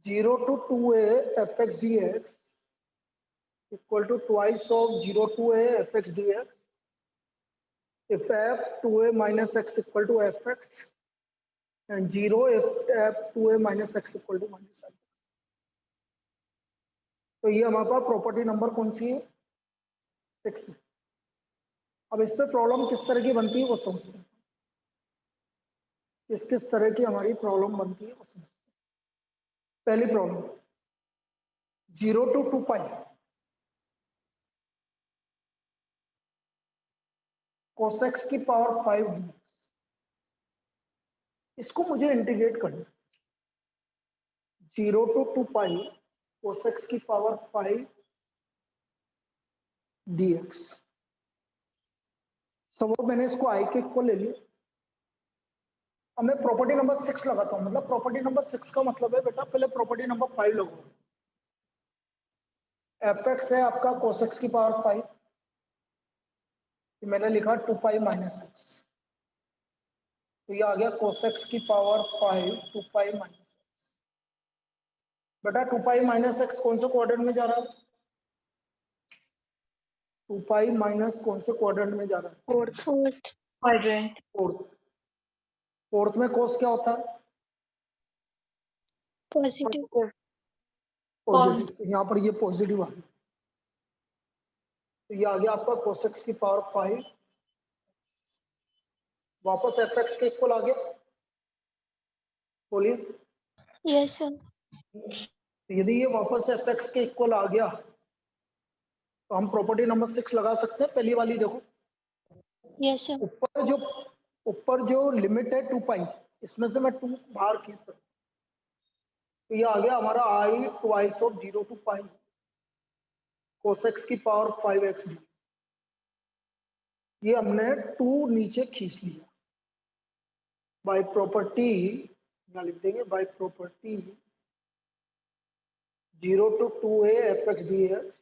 0 to 2a fx dx equal to twice of 0 to a fx dx if f 2a minus x equal to fx and 0 if f 2a minus x equal to minus f। तो ये हमारे पास property number कौन सी है? 6 है। अब इस पे problem किस तरह की बनती है वो समझते हैं। किस तरह की हमारी प्रॉब्लम बनती है वो समझते हैं। पहली problem 0 to 2 pi cos x की पावर 5 dx, इसको मुझे इंटीग्रेट करना। 0 to 2 पाई cos x की पावर 5 dx। सपोज मैंने इसको आई के इक्वल ले लिया। अब मैं प्रॉपर्टी नंबर 6 लगाता हूं। मतलब प्रॉपर्टी नंबर 6 का मतलब है बेटा पहले प्रॉपर्टी नंबर 5 लगाओ। एफ एक्स है आपका cos x की पावर 5, मैंने लिखा 2 पाई माइनस एक्स, तो ये आ गया cos x की पावर 5 2 पाई माइनस एक्स। बेटा 2 पाई माइनस एक्स कौन से क्वाड्रेंट में जा रहा है? 2 पाई माइनस कौन से क्वाड्रेंट में जा रहा है? Fourth quadrant. फोर्थ में cos क्या होता है? पॉजिटिव। पॉजिटिव। तो यहाँ पर ये पॉजिटिव आ गया, तो ये आ गया आपका cos x की पावर 5 वापस एफ एक्स के इक्वल आ गया। बोलिए। Yes sir. यदि ये वापस एफ एक्स के इक्वल आ गया तो हम प्रॉपर्टी नंबर 6 लगा सकते हैं। पहली वाली देखो, यस सर। ऊपर जो लिमिट है 2 पाई, इसमें से मैं 2 बाहर खींच सकता हूँ। तो ये आ गया हमारा I twice of 0 to pi cos x की पावर 5x डी। ये हमने 2 नीचे खींच लिया बाय प्रॉपर्टी, यहाँ लिख देंगे bye property 0 to 2a fx dx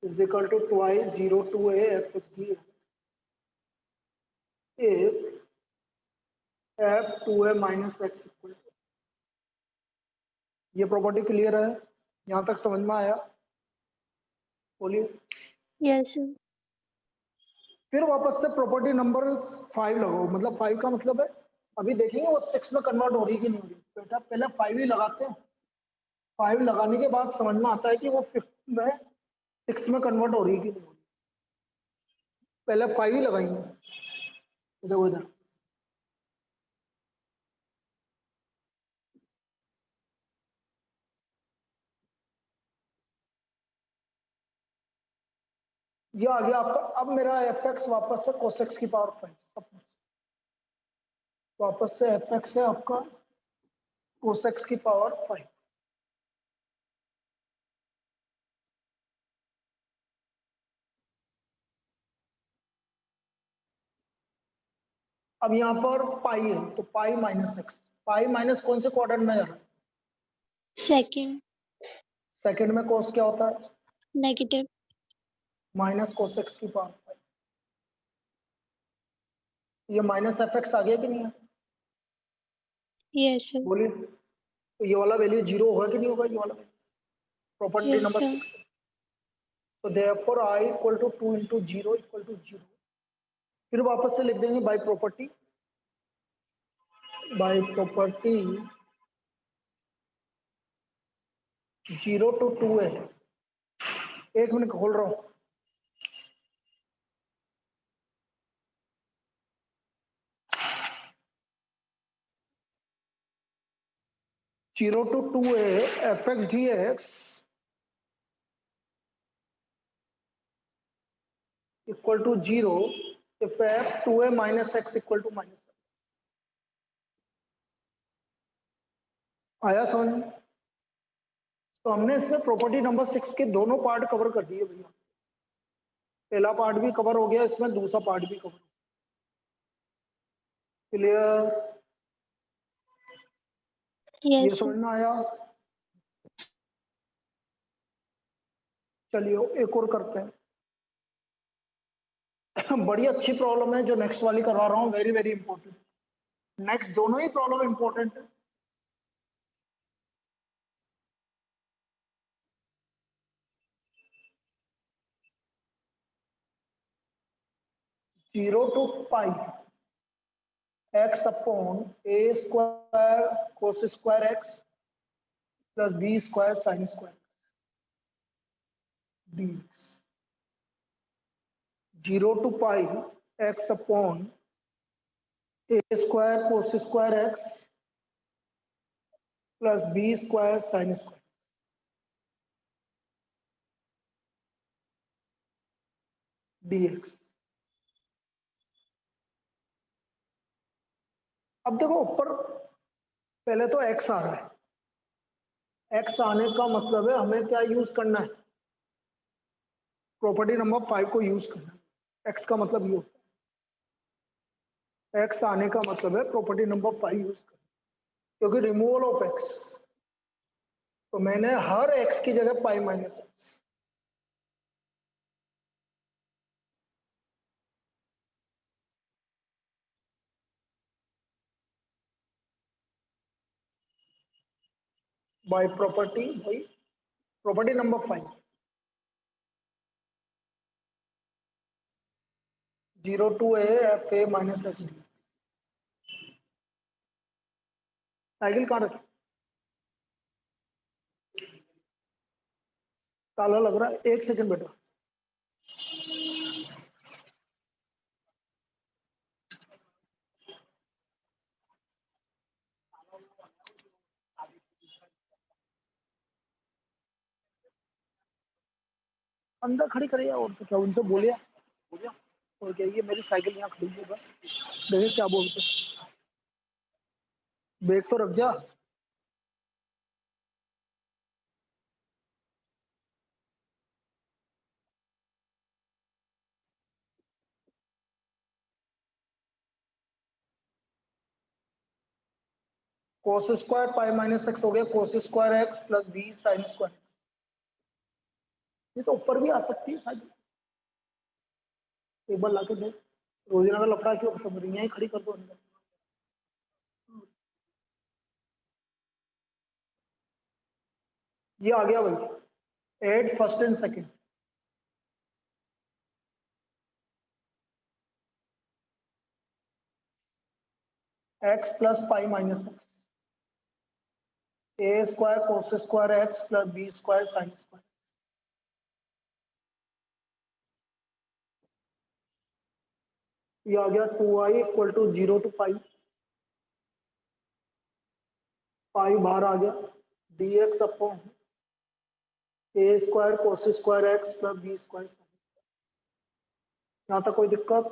is equal to twice 0 to a fx dx if f 2a minus x equal to। ये प्रॉपर्टी क्लियर है? यहाँ तक समझ में आया? बोलिए। Yes sir. फिर वापस से प्रॉपर्टी नंबर 5 लगाओ। मतलब 5 का मतलब है अभी देखेंगे वो 6 में कन्वर्ट हो रही कि नहीं हो रही। बेटा पहले 5 ही लगाते हैं। 5 लगाने के बाद समझ में आता है कि वो 5 में 6 में कन्वर्ट हो रही कि नहीं हो रही। पहले 5 ही लगाएंगे। देखो इधर, ये आ गया आपका। अब मेरा एफ एक्स वापस से cos x की पावर 5, सब वापस से एफ एक्स है आपका cos x की पावर 5। अब यहाँ पर पाई है तो पाई माइनस एक्स। पाई माइनस कौन से क्वाड्रेंट में जा रहा है? सेकंड। सेकंड में cos क्या होता है? नेगेटिव। माइनस cos x की पावर 5। ये माइनस एफ एक्स आ गया कि नहीं है? Yes sir. बोलिए। तो ये वाला वैल्यू 0 होगा कि नहीं होगा? ये वाला प्रॉपर्टी यस नंबर सर। 6। तो therefore I equal to 2 into 0 equal to 0। फिर वापस से लिख देंगे बाय प्रॉपर्टी 0 to 2 है। एक मिनट खोल रहा हूं। जीरो टू 2 है f x g x equal to 0 if f 2a minus x equal to minus. आया समझ में? तो हमने इसमें प्रॉपर्टी नंबर 6 के दोनों पार्ट कवर कर दिए भैया। पहला पार्ट भी कवर हो गया, इसमें दूसरा पार्ट भी कवर। क्लियर? ये यस समझ सर। में आया? चलिए एक और करते हैं। बड़ी अच्छी प्रॉब्लम है जो नेक्स्ट वाली करवा रहा हूँ, वेरी वेरी इंपॉर्टेंट। नेक्स्ट दोनों ही प्रॉब्लम इंपॉर्टेंट है। 0 to pi x upon a square cos square x plus b square sin square dx. 0 to pi x upon a square cos square x plus b square sin square dx. अब देखो ऊपर पहले तो x आ रहा है। x आने का मतलब है हमें क्या यूज करना है, प्रॉपर्टी नंबर 5 को यूज करना है। x का मतलब ये होता है, x आने का मतलब है प्रॉपर्टी नंबर 5 यूज करना, क्योंकि रिमूवल ऑफ x, तो मैंने हर x की जगह pi minus x. By property number 5, 0 to a f a minus h d. Cycle कहाँ रखी, ताला लग रहा है, 1 सेकंड बेटा। अंदर खड़ी करिए और तो क्या, उनसे बोलिए और क्या, ये मेरी साइकिल यहाँ खड़ी है, बस देखिए क्या बोलते हैं। बैग तो रख जा। Cos square pi minus x हो गया cos square x plus b sine square. ये तो ऊपर भी आ सकती है साइकिल, एक बार लाके देख। रोजाना का लफड़ा क्यों खत्म करेंगे, यहीं खड़ी कर दो अंदर। ये आ गया भाई, add first and second. X plus pi minus x, a square cos square x plus b square sine square. ये आ गया 2i equal to 0 to pi, pi बाहर आ गया, d x upon a square cos square x plus b square sine. यहाँ तक कोई दिक्कत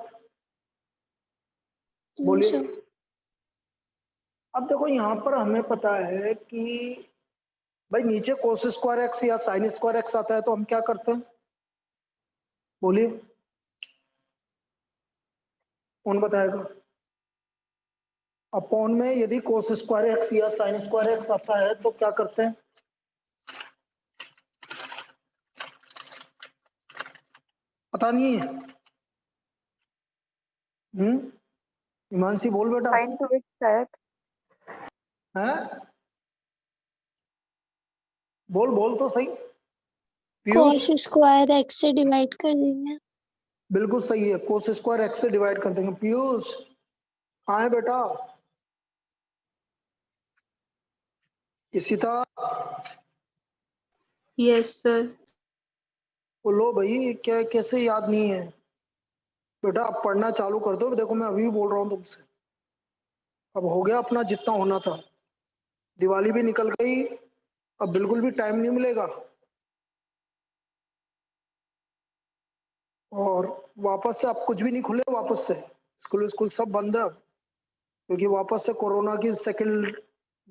No, बोलिए। sir. अब देखो यहाँ पर हमें पता है कि भाई नीचे कोस स्क्वायर एक्स या साइन स्क्वायर एक्स आता है, तो हम क्या करते हैं, बोलिए, कौन बताएगा। अपॉन में यदि कोस स्क्वायर एक्स या साइन स्क्वायर एक्स आता है तो क्या करते हैं, पता नहीं है। हिमांशी बोल बेटा। साइन टू एक्स शायद। हैं, बोल बोल तो सही। Cos पीयूष स्क्वायर x से डिवाइड कर देंगे। बिल्कुल सही है, कोस स्क्वायर एक्स से डिवाइड कर देंगे। पीयूष कहाँ है बेटा, इशिता यस सर। बोलो भाई, क्या कैसे याद नहीं है बेटा, अब पढ़ना चालू कर दो। देखो मैं अभी भी बोल रहा हूँ तुमसे, अब हो गया अपना जितना होना था, दिवाली भी निकल गई, अब बिल्कुल भी टाइम नहीं मिलेगा। और वापस से अब कुछ भी नहीं खुले, वापस से स्कूल स्कूल सब बंद है अब, क्योंकि वापस से कोरोना की सेकंड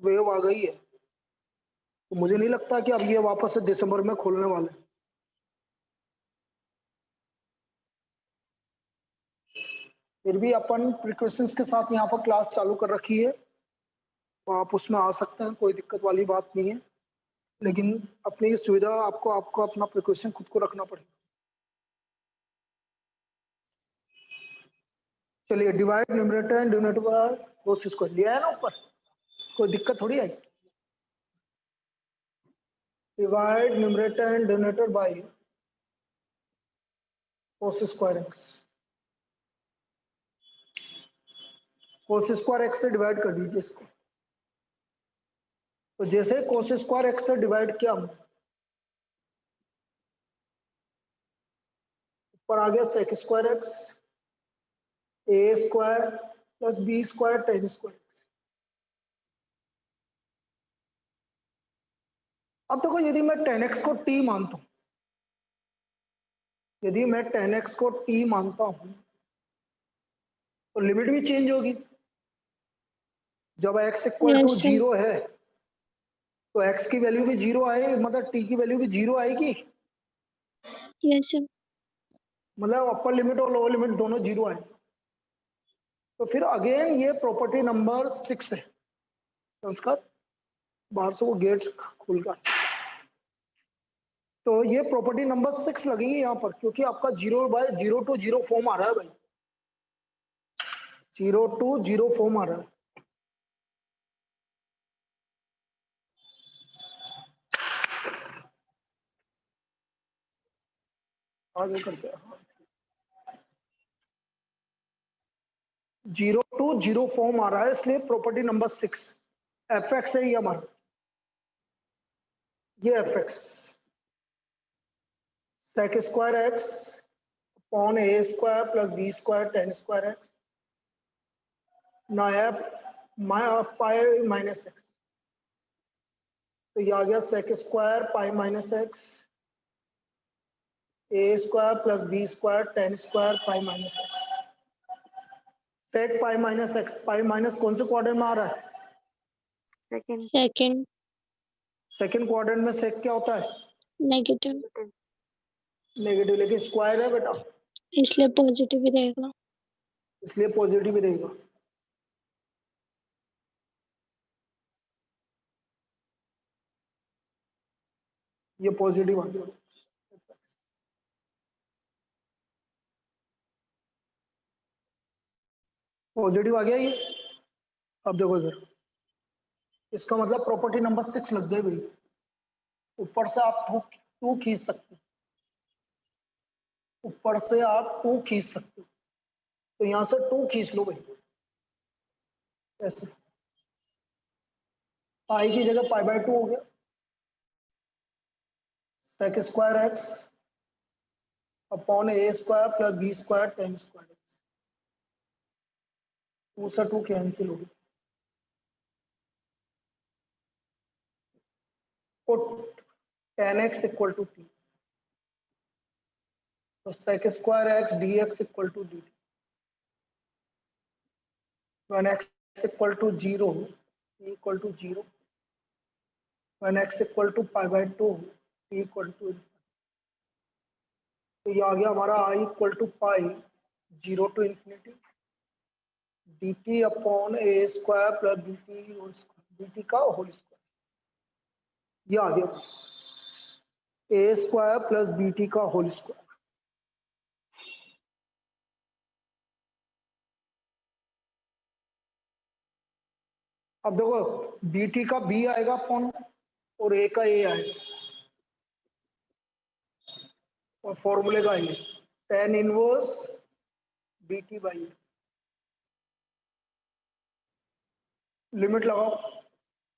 वेव आ गई है। तो मुझे नहीं लगता कि अब ये वापस से दिसंबर में खोलने वाले हैं। फिर भी अपन प्रिकॉशंस के साथ यहाँ पर क्लास चालू कर रखी है, तो आप उसमें आ सकते हैं, कोई दिक्कत वाली बात नहीं है। लेकिन अपनी सुविधा आपको आपको अपना प्रिकॉशन खुद को रखना पड़ेगा। चलिए, divide numerator and denominator by cos square लिया है ना ऊपर, कोई दिक्कत थोड़ी आई। Divide numerator and denominator by cos square x. Cos square x से डिवाइड कर दीजिए इसको। तो जैसे कोस स्क्वायर एक्स से डिवाइड किया हमने, ऊपर आ गया sec square x a square plus b square tan square. अब देखो यदि मैं टेन एक्स को टी मानता हूं, यदि मैं टेन एक्स को टी मानता हूं तो लिमिट भी चेंज होगी। जब x equal to yes sir. Zero है तो x की वैल्यू भी जीरो आए, मतलब t की वैल्यू भी जीरो आएगी। Yes sir. मतलब अपर लिमिट और लोअर लिमिट दोनों जीरो आए। तो फिर अगेन ये प्रॉपर्टी नंबर 6 है। संस्कार बाहर से वो गेट खुल गया। तो ये प्रॉपर्टी नंबर 6 लगेगी यहाँ पर, क्योंकि आपका zero by zero to zero form आ रहा है भाई, जीरो टू जीरो फॉर्म आ रहा है। आगे करते हैं। जीरो टू जीरो फॉर्म आ रहा है, इसलिए प्रॉपर्टी नंबर 6 एफ एक्स है ये हमारा, ये f x sec square x upon a square plus b square tan square x ना एफ पाई माइनस एक्स। तो ये आ गया sec square pi minus x a square plus b square tan square pi minus x. Sec pi minus x, pi minus कौन से quadrant में आ रहा है? सेकंड। सेकंड क्वाड्रेंट में सेक क्या होता है? नेगेटिव। नेगेटिव, लेकिन स्क्वायर है बेटा इसलिए पॉजिटिव ही रहेगा। इसलिए पॉजिटिव ही रहेगा। ये पॉजिटिव आ गया, पॉजिटिव आ गया ये। अब देखो इधर, इसका मतलब प्रॉपर्टी नंबर 6 लग गई भाई। ऊपर से आप टू खींच सकते हो, ऊपर से आप टू खींच सकते हो, तो यहां से टू खींच लो भाई ऐसे। पाई की जगह पाई बाय टू हो गया। Sec square x upon a square plus b square tan square x, two से टू कैंसिल हो गया। Put tan x equal to t, तो sec square x d x equal to d t. when x equal to 0 t equal to 0, when x equal to pi by 2 t equal to, तो ये आ गया हमारा i equal to pi zero to infinity d t upon a square plus b t whole square, d t का whole square. ये आ गया a square plus b t का होल स्क्वायर। अब देखो बी टी का बी आएगा upon और ए का ए आएगा, और फॉर्मूले का ये tan inverse b t by. Limit लगाओ,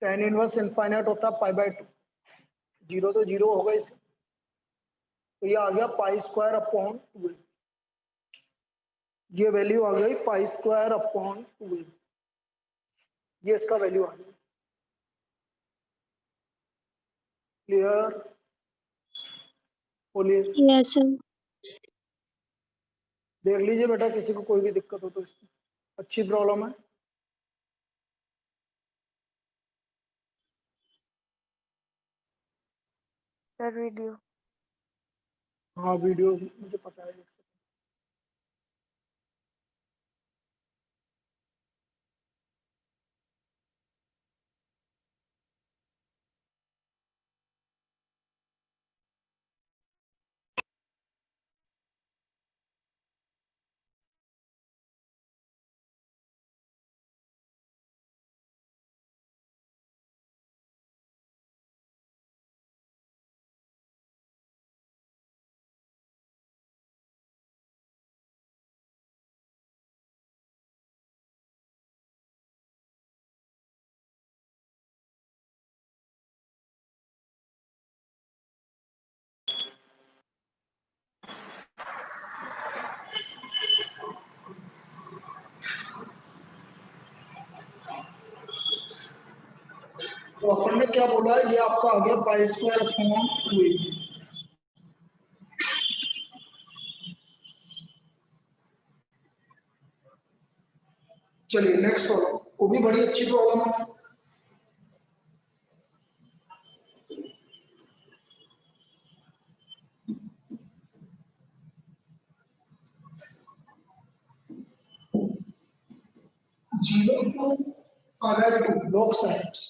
टेन इनवर्स इनफाइनाइट होता है पाई बाय टू, जीरो तो जीरो होगा इसे, तो ये आ गया पाई स्क्वायर अपॉन टू। ये वैल्यू आ गई पाई स्क्वायर अपॉन टू, ये इसका वैल्यू आ गया। क्लियर? बोलिए। Yes sir. देख लीजिए बेटा, किसी को कोई भी दिक्कत हो तो इसमें अच्छी प्रॉब्लम है। सर वीडियो हाँ वीडियो मुझे पता है। तो अपन ने क्या बोला, ये आपका आ गया पाई स्क्वायर अपॉन 2a। चलिए नेक्स्ट प्रॉब्लम, वो भी बड़ी अच्छी प्रॉब्लम है। Zero to power two log sides,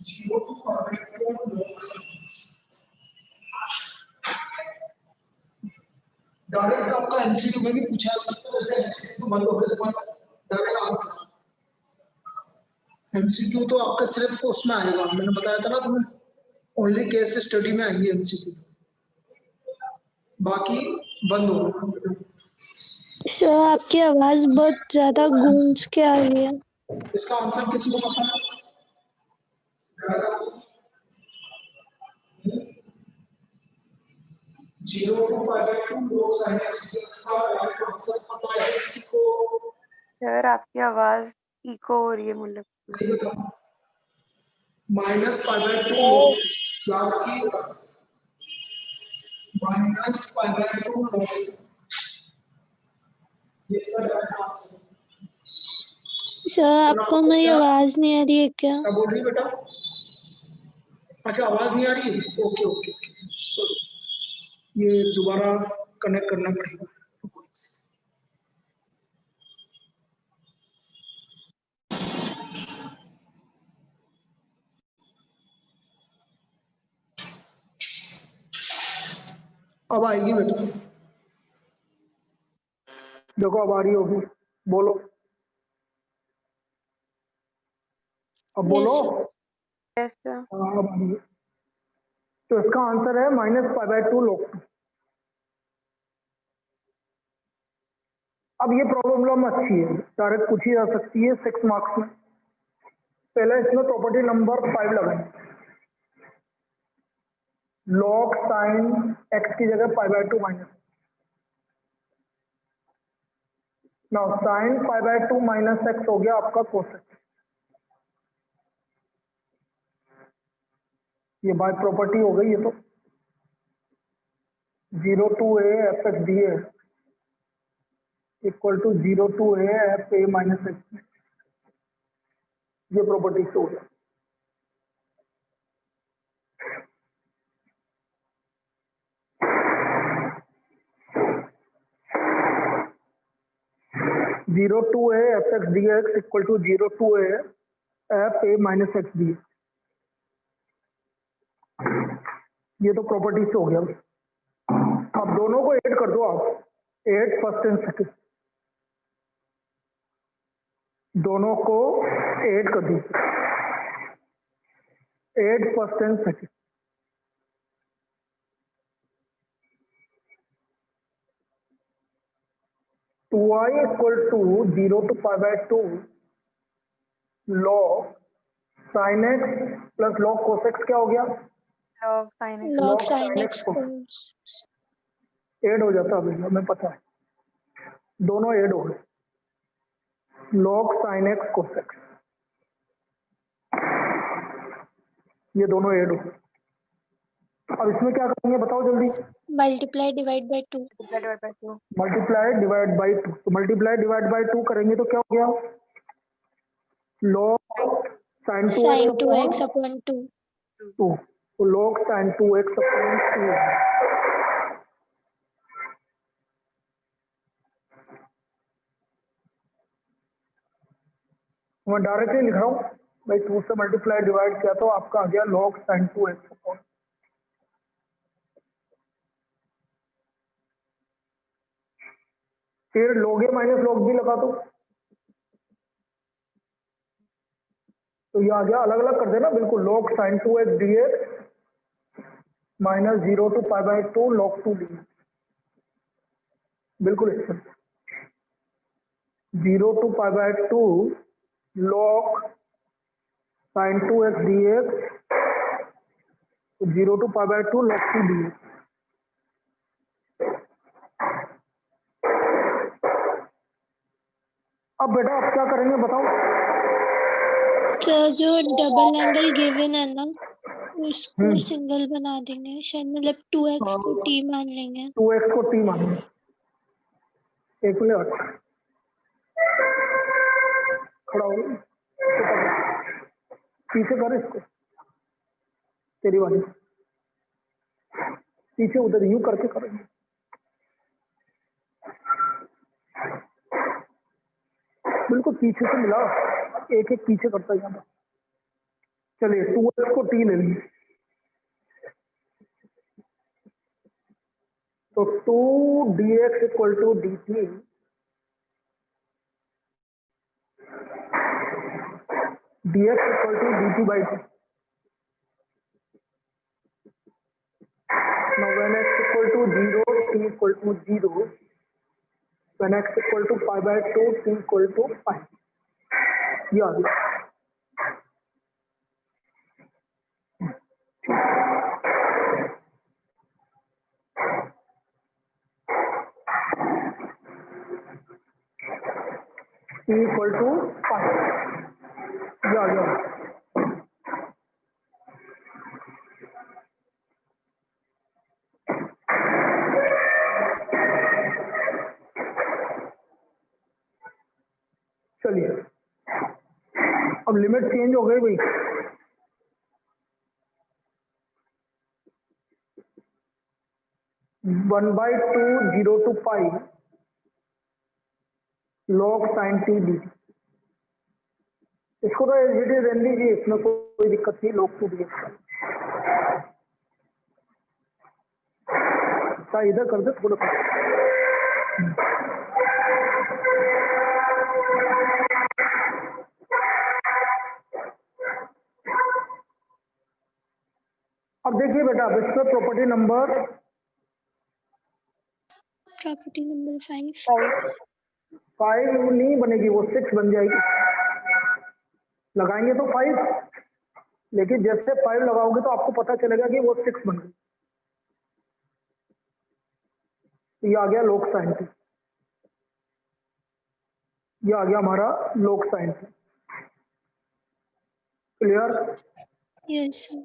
zero to power two log sides. Direct आपका एमसीक्यू में भी पूछा जा सकता है, जैसे एमसीक्यू बंद हो गए तो डायरेक्ट आंसर। एमसीक्यू तो आपका सिर्फ उसमें आएगा, मैंने बताया था ना तुम्हें, ओनली केस स्टडी में आएंगे एमसीक्यू, बाकी बंद हो गए। सर आपकी आवाज बहुत ज्यादा गूंज के आ रही है। इसका आंसर किसी को पता है? Zero to pi by two log sine x, इसका आंसर पता है किसी को? सर आपकी आवाज इको हो रही है मतलब। नहीं बताओ। Minus pi by two log, याद रखिएगा, minus pi by two log, ये सर आंसर। सर आपको मेरी आवाज नहीं आ रही है क्या? क्या बोल रही है बेटा? अच्छा आवाज नहीं आ रही है, ओके ओके, ये दोबारा कनेक्ट करना पड़ेगा। अब आएगी बेटा, देखो अब आ रही होगी, बोलो अब बोलो। Yes, sir. Yes sir. हाँ अब आ रही है। तो इसका आंसर है minus pi by two log to. अब ये प्रॉब्लम अच्छी है, डायरेक्ट पूछी जा सकती है 6 मार्क्स में। पहले इसमें प्रॉपर्टी नंबर 5 लगाएं, लॉग साइन एक्स की जगह पाई by to minus, now sine pi by to minus x हो गया आपका कोसेक। ये बाय प्रॉपर्टी हो गई, ये तो zero to a f x d a equal to zero to a f a minus x, ये प्रॉपर्टी से हो गया। Zero to a f x d x equal to zero to a f a minus x d, ये तो property से हो गया। अब दोनों को ऐड कर दो आप, 8 फर्स्ट एंड सेकंड, दोनों को ऐड कर दीजिए, 8 first and second, two I equal to zero to pi by two log sine x plus log cos x, क्या हो गया? Log sine x. Log log sin sine x x को cos. Add हो जाता है, हमें पता है, दोनों ऐड हो गए, लॉग साइन एक्स कोसेक्स, ये दोनों ऐड हो गए। अब इसमें क्या करेंगे बताओ जल्दी? Multiply divide by 2. Divide by 2। Multiply divide by two, तो मल्टीप्लाई डिवाइड बाई टू करेंगे तो क्या हो गया? Log sine two Sin x 2x upon upon 2. Two, तो log sine two x upon two. मैं डायरेक्टली लिख रहा हूँ भाई, टू से मल्टीप्लाई डिवाइड किया तो आपका आ गया log sine two x upon, फिर लॉग ए माइनस लॉग बी लगा दो, तो ये आ गया, अलग अलग कर देना बिल्कुल, log sine two x d x minus zero to pi by two log two d, बिल्कुल इससे zero to pi by two log sine two x d x, zero to pi by two log two d x. अब बेटा अब क्या करेंगे बताओ? Sir जो double angle given है ना उसको हम्म। सिंगल बना देंगे शायद, मतलब 2x को t मान लेंगे। 2x को t मानेंगे। एक मिनट खड़ा हो, पीछे कर इसको, तेरी वाली पीछे उधर यूं करके करेंगे। बिल्कुल पीछे से मिला, एक एक पीछे करता जाना। चलिए 2x को t ले लेंगे, तो 2dx equal to dt, dx equal to dt by t। Now when x equal to 0, t equal to 0, when x equal to pi by 2, t equal to pi। ये आ गया। t equal to pi, ये आ गया। चलिए अब limit change हो गई भाई। One by two zero to pi log sin t dt। इसको तो एज इट इज रहने दीजिए, इसमें कोई दिक्कत नहीं। log 2 dx का इधर कर दे थोड़ा सा। अब देखिए बेटा, अब इसमें प्रॉपर्टी नंबर 5 नहीं बनेगी, वो 6 बन जाएगी। लगाएंगे तो 5, लेकिन जैसे 5 लगाओगे तो आपको पता चलेगा कि वो 6 बन गई। ये आ गया log sin t, ये आ गया हमारा log sin t। Clear? Yes sir.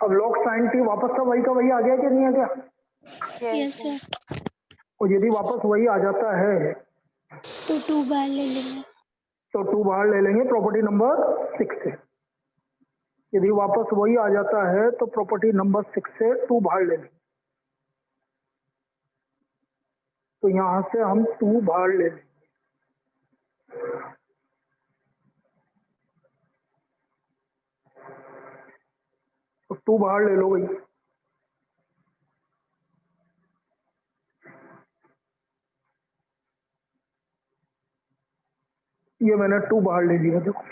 अब log sin t वापस का वही आ गया कि नहीं आ गया? Yes sir. और यदि वापस वही आ जाता है तो 2 बार ले लेंगे। तो 2 बाहर ले लेंगे प्रॉपर्टी नंबर 6 से। यदि वापस वही आ जाता है तो प्रॉपर्टी नंबर 6 से 2 बाहर ले लेंगे। तो यहां से हम 2 बाहर ले लेंगे। तो 2 बाहर ले लो भाई। ये मैंने 2 बाहर ले लिया, देखो।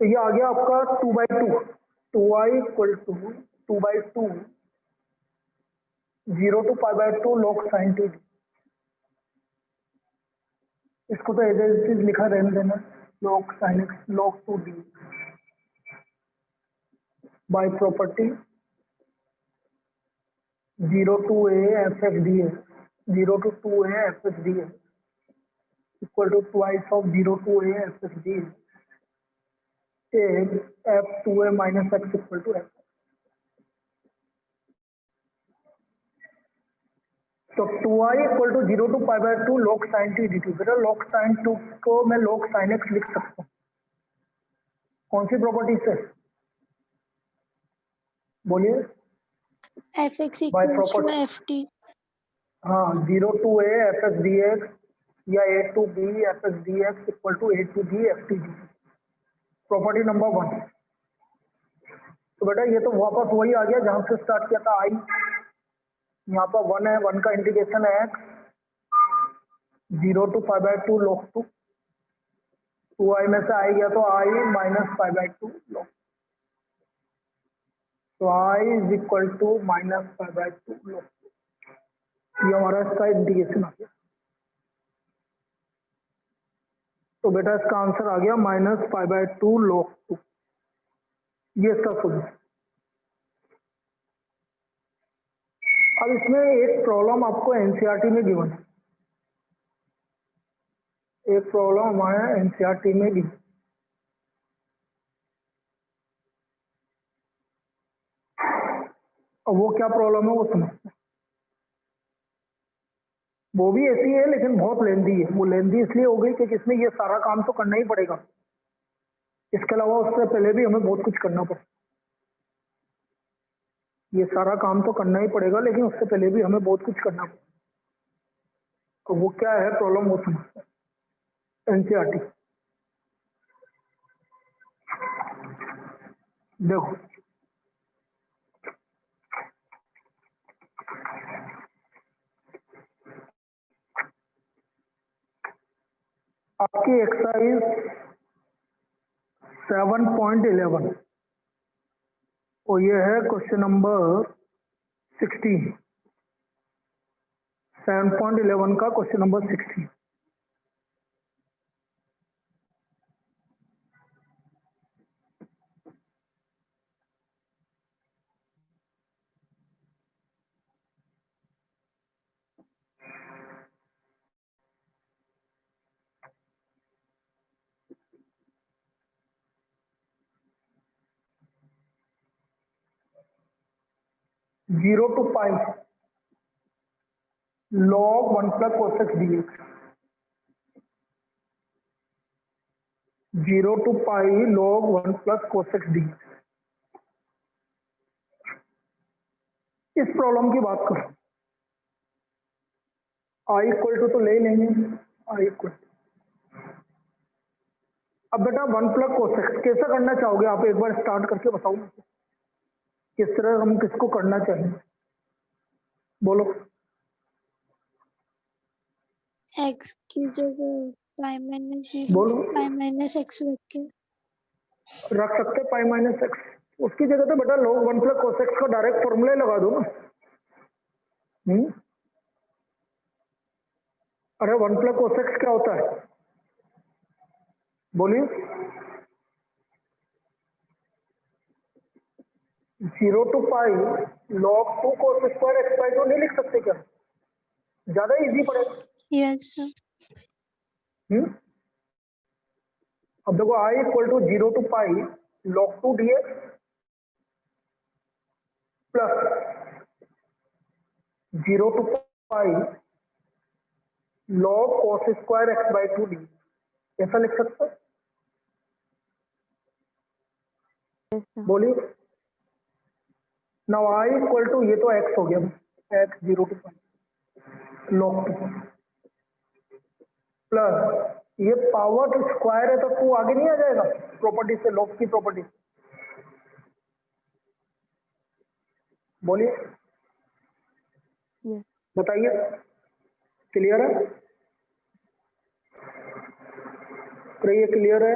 तो ये आ गया आपका 2/2, 2i equal to 2/2 0 to pi by 2 log sin t। इसको तो एज इट इज लिखा रहने देना, log sin x log 2d by property 0 to a fx dx, 0 to 2a fx dx equal to twice of 0 to a fx dx if f2a minus x equal to f। तो 2i equal to 0 to pi by 2 log sin t dt। बेटा log sin 2 को मैं log sin x लिख सकता हूँ, कौन सी property से? बोलिए। fx equals to ft। हाँ, 0 to a fx dx या a to b fx dx equal to a to b ft dt, property number 1। तो बेटा ये तो वापस वही आ गया जहां से स्टार्ट किया था। i यहाँ पर 1 है, 1 का इंटीग्रेशन है x 0 to pi by 2 log 2, 2i में से आई गया तो i minus pi by 2 log। तो i is equal to minus pi by 2 log। ये हमारा इसका इंटीग्रेशन आ गया। तो बेटा इसका आंसर आ गया माइनस pi by 2 log 2। ये इसका सोल्यूशन। अब इसमें एक प्रॉब्लम आपको एनसीईआरटी में गिवन है, एक प्रॉब्लम हमारे एनसीईआरटी में गिवन। अब वो क्या प्रॉब्लम है वो समझते हैं। वो भी ऐसी है लेकिन बहुत लेंदी है। वो लेंदी इसलिए हो गई कि इसमें ये सारा काम तो करना ही पड़ेगा, इसके अलावा उससे पहले भी हमें बहुत कुछ करना पड़ेगा। ये सारा काम तो करना ही पड़ेगा लेकिन उससे पहले भी हमें बहुत कुछ करना पड़ेगा। तो वो क्या है प्रॉब्लम वो समझते हैं। एनसीईआरटी देखो, आपकी एक्सरसाइज 7.11 और ये है क्वेश्चन नंबर 16। 7.11 का question number 16। Zero to pi log 1 plus cos x dx, 0 to pi log 1 plus cos x dx। इस प्रॉब्लम की बात करो, आई इक्वल टू तो ले लेंगे, आई इक्वल। अब बेटा 1 प्लस cos x कैसा करना चाहोगे आप, एक बार स्टार्ट करके बताओ किस तरह हम किसको करना चाहिए, बोलो। x की जगह पाई माइनस बोलो। पाई माइनस x रख के रख सकते पाई माइनस एक्स, उसकी जगह तो बेटा log 1 प्लस cos x का डायरेक्ट फॉर्मूला लगा दो ना। अरे 1 प्लस cos x क्या होता है बोलिए। 0 to pi log 2 cos square x by 2 नहीं लिख सकते क्या, ज्यादा इजी पड़ेगा। Yes sir. अब देखो I equal to 0 to pi log 2 dx plus 0 to pi log cos square x by 2 dx, ऐसा लिख सकते हो, बोलिए। नाउ आई इक्वल टू, ये तो x हो गया, x 0 to pi log 2 plus ये पावर स्क्वायर है तो 2 आगे नहीं आ जाएगा प्रॉपर्टी से, log की प्रॉपर्टी, बोलिए बताइए, क्लियर है, तो ये क्लियर है।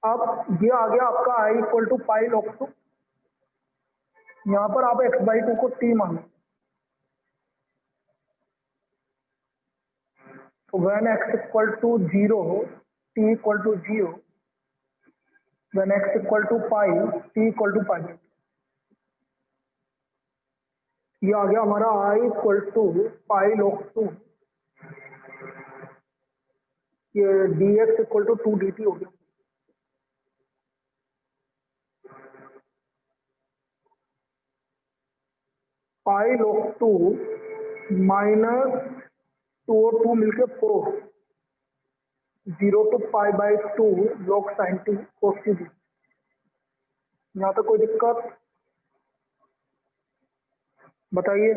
अब ये आ गया आपका आई इक्वल टू पाई log 2, यहां पर आप x बाई 2 को t मानो, तो when x equal to 0 t equal to 0, when x equal to pi t equal to pi. ये आ गया हमारा I equal to pi log 2, ये dx इक्वल टू 2 dt हो गया। पाई log 2 माइनस 2 और 2 मिलके 4, 0 to pi by 2 log sin t cos t dt। यहाँ तक कोई दिक्कत बताइए।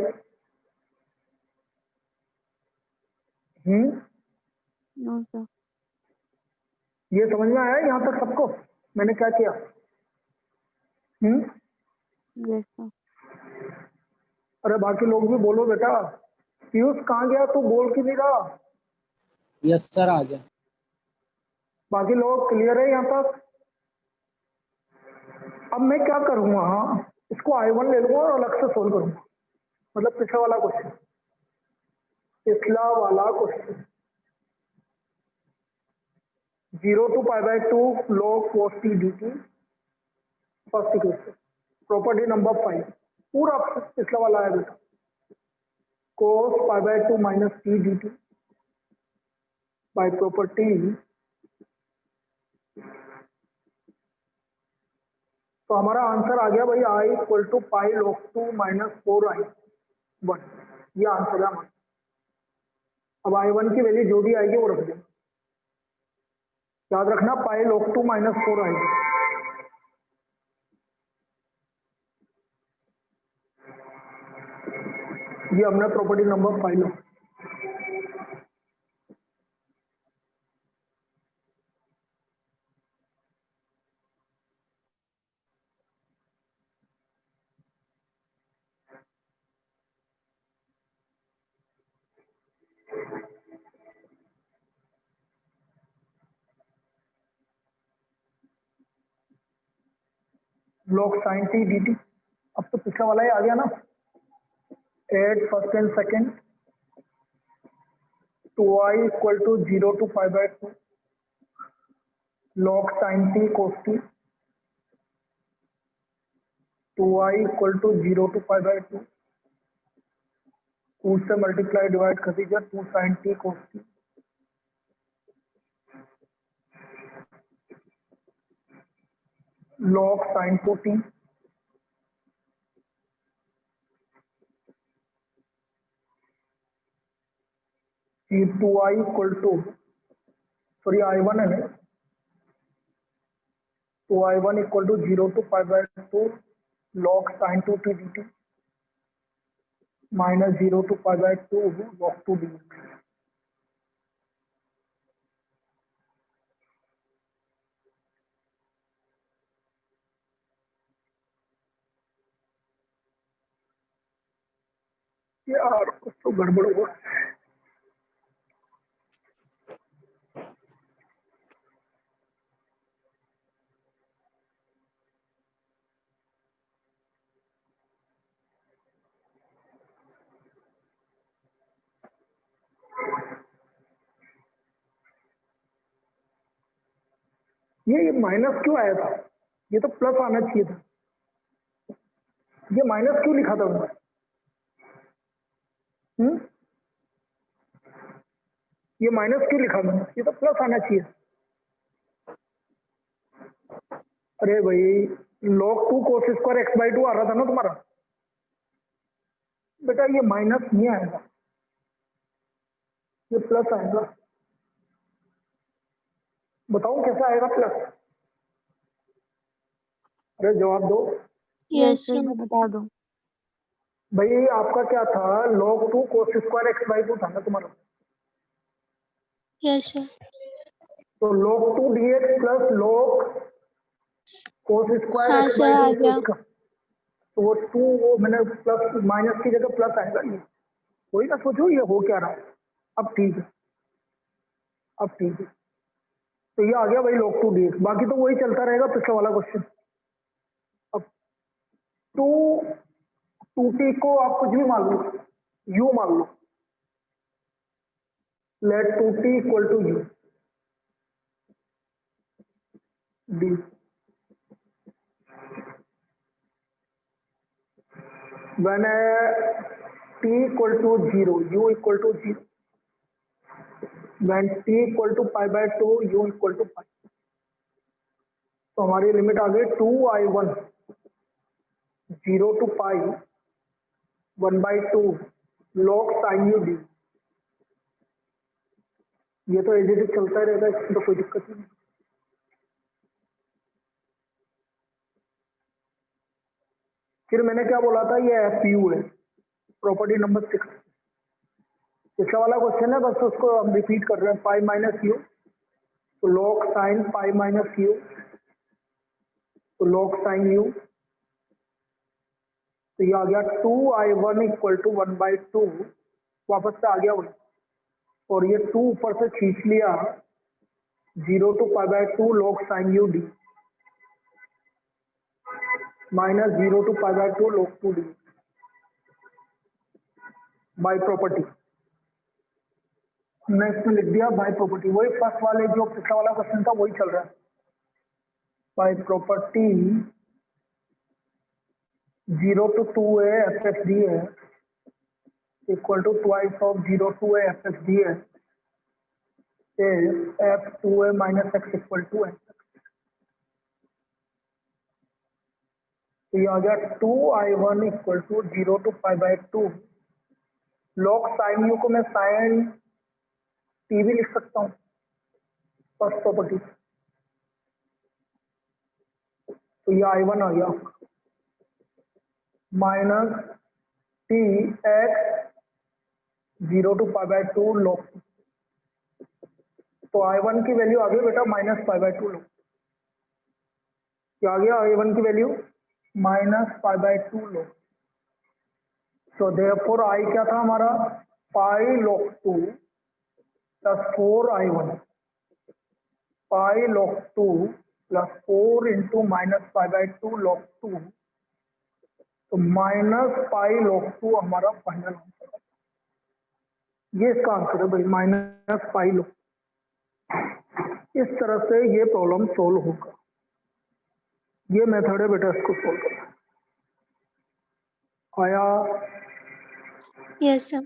No sir. ये समझ में आया यहाँ तक सबको मैंने क्या किया। Yes sir. अरे बाकी लोग भी बोलो बेटा, पीयूष कहाँ गया, तू बोल क्यों नहीं रहा। यस सर आ गया। बाकी लोग क्लियर है यहाँ तक। अब मैं क्या करूँगा, इसको I1 ले लूंगा और अलग से सोल्व करूंगा, मतलब पिछला वाला क्वेश्चन, पिछला वाला question 0 to pi by 2 log cos t dt, first equation property number 5 पूरा पिछला वाला है बेटा, cos π/2 minus t d t by property. तो हमारा आंसर आ गया भाई I equal to pi log 2 minus 4I1, ये आंसर है हमारा। अब I1 की वैल्यू जो भी आएगी वो रख देंगे, याद रखना पाई log 2 माइनस 4I, ये हमने प्रॉपर्टी नंबर 5 लो। log sin t dt, अब तो पिछला वाला ही आ गया ना, at first and second 2I equal to 0 to π/2 log sin t cos t, 2I equal to 0 to π/2 2 से मल्टीप्लाई डिवाइड कर दीजिए 2 sin t cos t log sin 2t, ये 2I equal to sorry I1 है ना, तो I1 equal to 0 to π/2 log sin 2t dt minus 0 to π/2 log 2 dt। यार कुछ तो गड़बड़ हुआ। ये माइनस क्यों आया था, ये तो प्लस आना चाहिए था, ये माइनस क्यों लिखा था उन्होंने? ये माइनस क्यों लिखा मैंने, ये तो प्लस आना चाहिए। अरे भाई log 2 cos स्क्वायर x/2 आ रहा था ना तुम्हारा बेटा, ये माइनस नहीं आएगा, ये प्लस आएगा। बताओ कैसा आएगा प्लस? अरे जवाब दो। यस सर मैं बता दूं। भाई आपका क्या था, log 2 cos स्क्वायर x/2 था ना तुम्हारा, यस सर। तो log 2 dx plus log cos square हाँ सर आ x/2 गया। उसका, तो वो 2 वो मैंने प्लस माइनस की जगह प्लस आएगा, ये वही ना सोचो ये हो क्या रहा है। अब ठीक है, अब ठीक है, तो ये आ गया भाई log 2 dx, बाकी तो वही चलता रहेगा पिछला वाला क्वेश्चन। अब 2t को आप कुछ भी मान लो, u मान लो, let 2t equal to u d, when t equal to 0 u equal to 0, when t equal to π/2 u equal to pi, तो हमारी लिमिट आ गई 2I1 0 to pi 1/2 log sin u d, ये तो एज इट चलता ही रहेगा, इसमें तो कोई दिक्कत नहीं। फिर मैंने क्या बोला था, ये FU है, प्रॉपर्टी नंबर 6, पिछला वाला क्वेश्चन है, बस उसको हम रिपीट कर रहे हैं। पाई माइनस यू, तो log sine pi minus you, तो log साइन यू, तो ये आ गया 2I1 इक्वल टू 1/2, वापस से आ गया वही, और ये 2 ऊपर से खींच लिया 0 to π/2 log sin u d minus 0 to π/2 log 2 d by property. हमने इसमें लिख दिया बाई प्रॉपर्टी, वही फर्स्ट वाले जो पिछला वाला क्वेश्चन था वही चल रहा है। By property 0 to 2a fx ds equal to twice of 0 to a fx ds is f2a minus x equal to x। तो ये आ गया 2i1 equal to 0 to pi by 2 log sine u को मैं साइन टी भी लिख सकता हूँ फर्स्ट प्रॉपर्टी। तो ये i1 आ गया minus T x 0 to pi by 2 log। तो i1 की वैल्यू आ गई बेटा माइनस पाई बाई 2 log। क्या आ गया i1 की value minus pi by 2 log। So therefore I क्या था हमारा पाई log 2 plus 4i1 pi log 2 plus 4 into minus pi by 2 log 2। तो माइनस पाई log 2 हमारा फाइनल आंसर है। ये इसका आंसर है भाई माइनस पाई log। इस तरह से ये प्रॉब्लम सोल्व होगा। ये मेथड है बेटा इसको सोल्व करना। आया यस सर।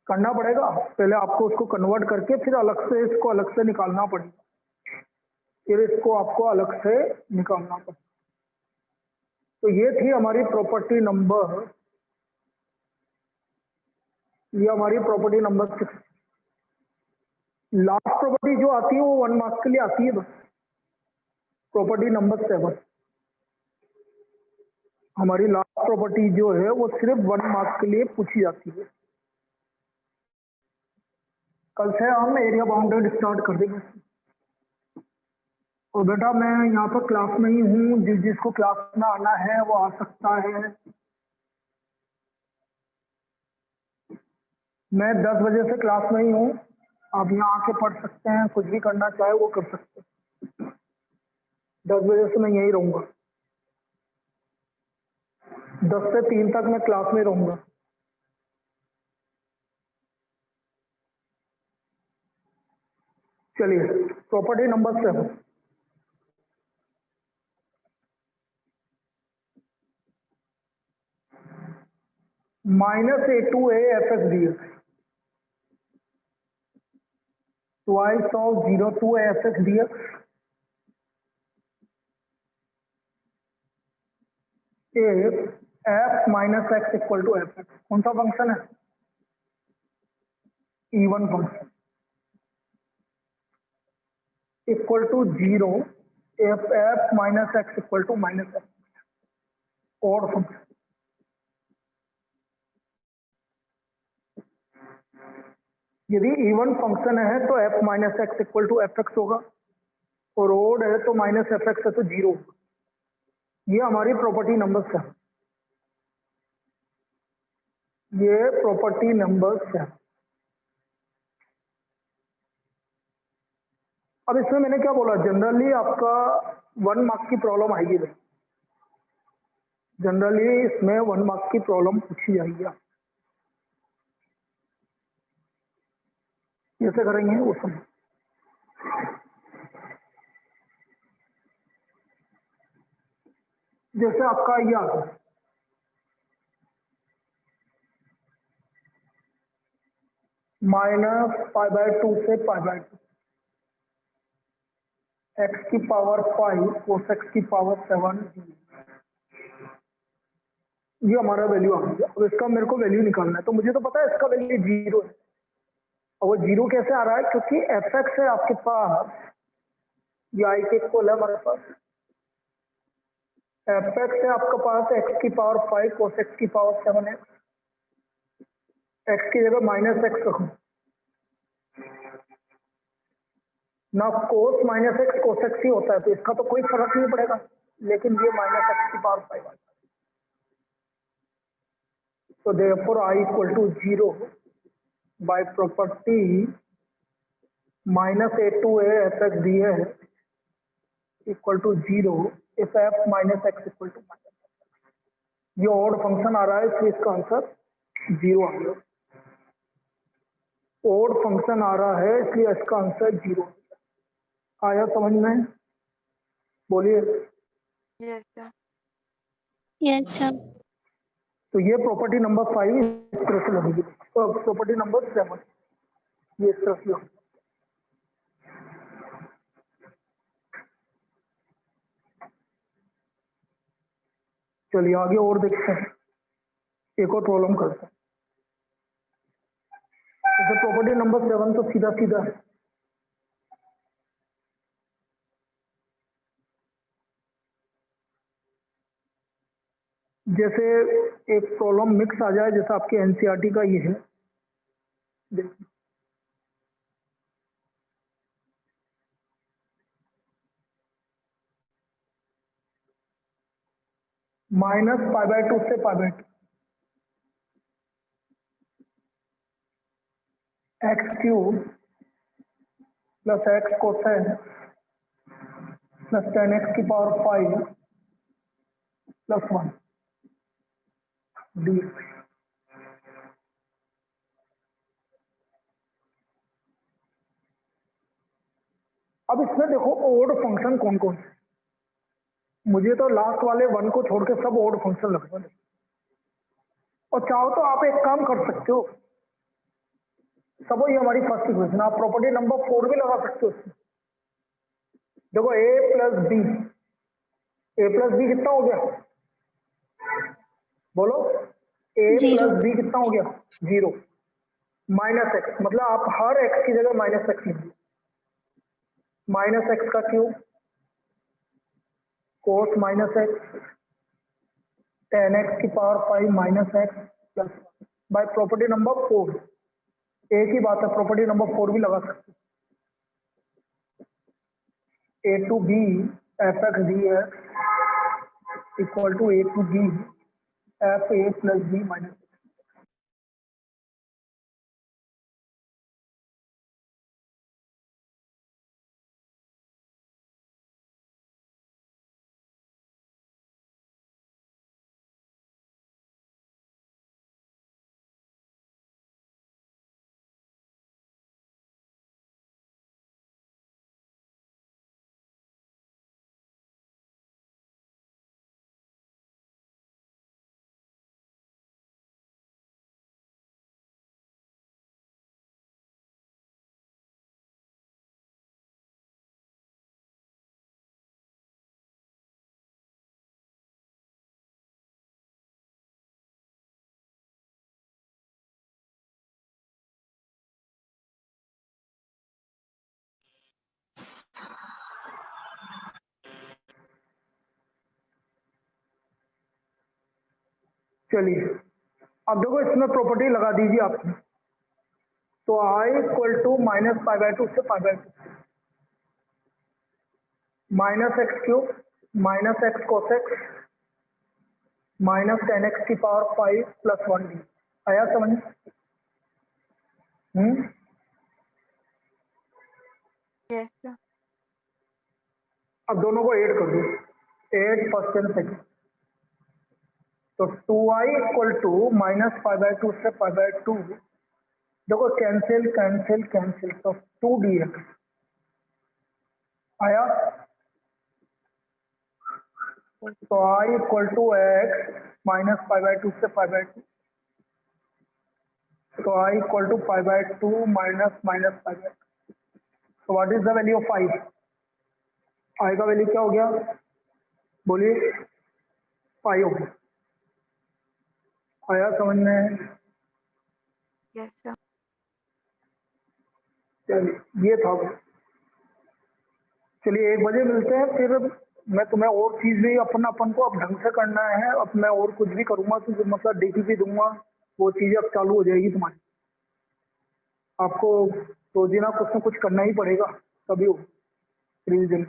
करना पड़ेगा पहले आपको उसको कन्वर्ट करके फिर अलग से इसको अलग से निकालना पड़ेगा फिर इसको आपको अलग से निकालना पड़ेगा। तो ये थी हमारी प्रॉपर्टी नंबर ये हमारी प्रॉपर्टी नंबर 6। लास्ट प्रॉपर्टी जो आती है वो 1 मार्क्स के लिए आती है बस। प्रॉपर्टी नंबर 7 हमारी लास्ट प्रॉपर्टी जो है वो सिर्फ 1 मार्क्स के लिए पूछी जाती है। कल से हम एरिया बाउंडेड स्टार्ट कर देंगे। और बेटा मैं यहाँ पर क्लास में ही हूँ जिसको क्लास में आना है वो आ सकता है। मैं 10 बजे से क्लास में ही हूँ। आप यहाँ आके पढ़ सकते हैं कुछ भी करना चाहे वो कर सकते हैं। 10 बजे से मैं यहीं रहूँगा 10 से 3 तक मैं क्लास में रहूँगा। चलिए property number 7 minus a2a fx dx twice of 0 to a fx dx if f minus x equal to fx। कौन सा फंक्शन है even function equal to 0 if f minus x equal to minus x और function. यदि even function है तो f minus x equal to f x होगा और odd है तो माइनस एफ एक्स है तो 0 होगा। ये हमारी प्रॉपर्टी नंबर 7। ये प्रॉपर्टी नंबर 7। अब इसमें मैंने क्या बोला जनरली आपका 1 मार्क्स की प्रॉब्लम आएगी भाई। जनरली इसमें 1 मार्क्स की प्रॉब्लम पूछी जाएगी। कैसे करेंगे वो समझ। जैसे आपका ये आ गया माइनस पाई बाई 2 से पाई बाई 2 एक्स की पावर 5 कोस एक्स की पावर 7 ये हमारा वैल्यू आ गया। अब इसका मेरे को वैल्यू निकालना है तो मुझे तो पता है इसका वैल्यू 0 है। और वो 0 कैसे आ रहा है क्योंकि एफ एक्स है आपके पास ये आई के इक्वल है हमारे पास। एफ एक्स है आपके पास एक्स की पावर 5 कोस एक्स की पावर 7 एक्स की जगह माइनस एक्स रखो ना। Cos minus x cos x ही होता है तो इसका तो कोई फर्क नहीं पड़ेगा लेकिन ये माइनस एक्स की पावर 5 आता है। So therefore I equal to 0 by property minus a2a fx dx equal to 0 if f minus x equal to minus x। ये ऑड फंक्शन आ रहा है इसलिए इसका आंसर 0 आ गया। ऑड फंक्शन आ रहा है इसलिए इसका आंसर 0 आया समझ में। बोलिए यस सर। Yes sir. तो ये प्रॉपर्टी नंबर 5 इस तरह से लगेगी, तो प्रॉपर्टी नंबर 7 ये इस तरह से लगेगी। चलिए आगे और देखते हैं, एक और प्रॉब्लम करते हैं। जैसे प्रॉपर्टी नंबर 7 तो सीधा सीधा है, जैसे एक प्रॉब्लम मिक्स आ जाए, जैसे आपके एनसीईआरटी का ये है, देखिए -π/2 से π/2 x³ plus x cosec plus tan x की पावर 5 प्लस 1 डी। अब इसमें देखो ओड फंक्शन कौन कौन से, मुझे तो लास्ट वाले 1 को छोड़ के सब ओड फंक्शन लगते हैं। और चाहो तो आप एक काम कर सकते हो, सब ये हमारी फर्स्ट इक्वेशन, आप प्रॉपर्टी नंबर 4 भी लगा सकते हो इसमें। देखो ए प्लस बी कितना हो गया, बोलो a Zero. प्लस बी कितना हो गया 0, माइनस एक्स, मतलब आप हर x की जगह माइनस एक्स लिख दो, माइनस एक्स का क्यूब कोस माइनस एक्स tan x की power 5 minus x plus by property number 4। एक ही बात है, प्रॉपर्टी नंबर 4 भी लगा सकते हो, a to b fx dx equal to a to b f a plus b minus. चलिए अब देखो इसमें प्रॉपर्टी लगा दीजिए आपने, तो i इक्वल टू -π/2 से π/2 minus x cube minus x cosec minus tan x की पावर 5 प्लस 1 डी। आया समझ? Yes, sir. अब दोनों को ऐड कर दो, 8 फर्स्ट एंड सेकंड, तो 2i इक्वल टू -π/2 से π/2, देखो कैंसिल कैंसिल कैंसिल, तो 2dx आया। तो i इक्वल टू x -π/2 से π/2, तो i equal to π/2 minus minus π/2, तो what is the value of i? i का वैल्यू क्या हो गया, बोलिए 5 हो गया। आया समझ में? Yes, sir. चलिए ये था वो। चलिए 1 बजे मिलते हैं, फिर मैं तुम्हें और चीज़ भी अपन को अब ढंग से करना है, अब मैं और कुछ भी करूँगा तो मतलब डीपीपी दूंगा, वो चीज़ें अब चालू हो जाएगी तुम्हारी, आपको रोजीना कुछ ना कुछ करना ही पड़ेगा, तभी हो रिवीजन।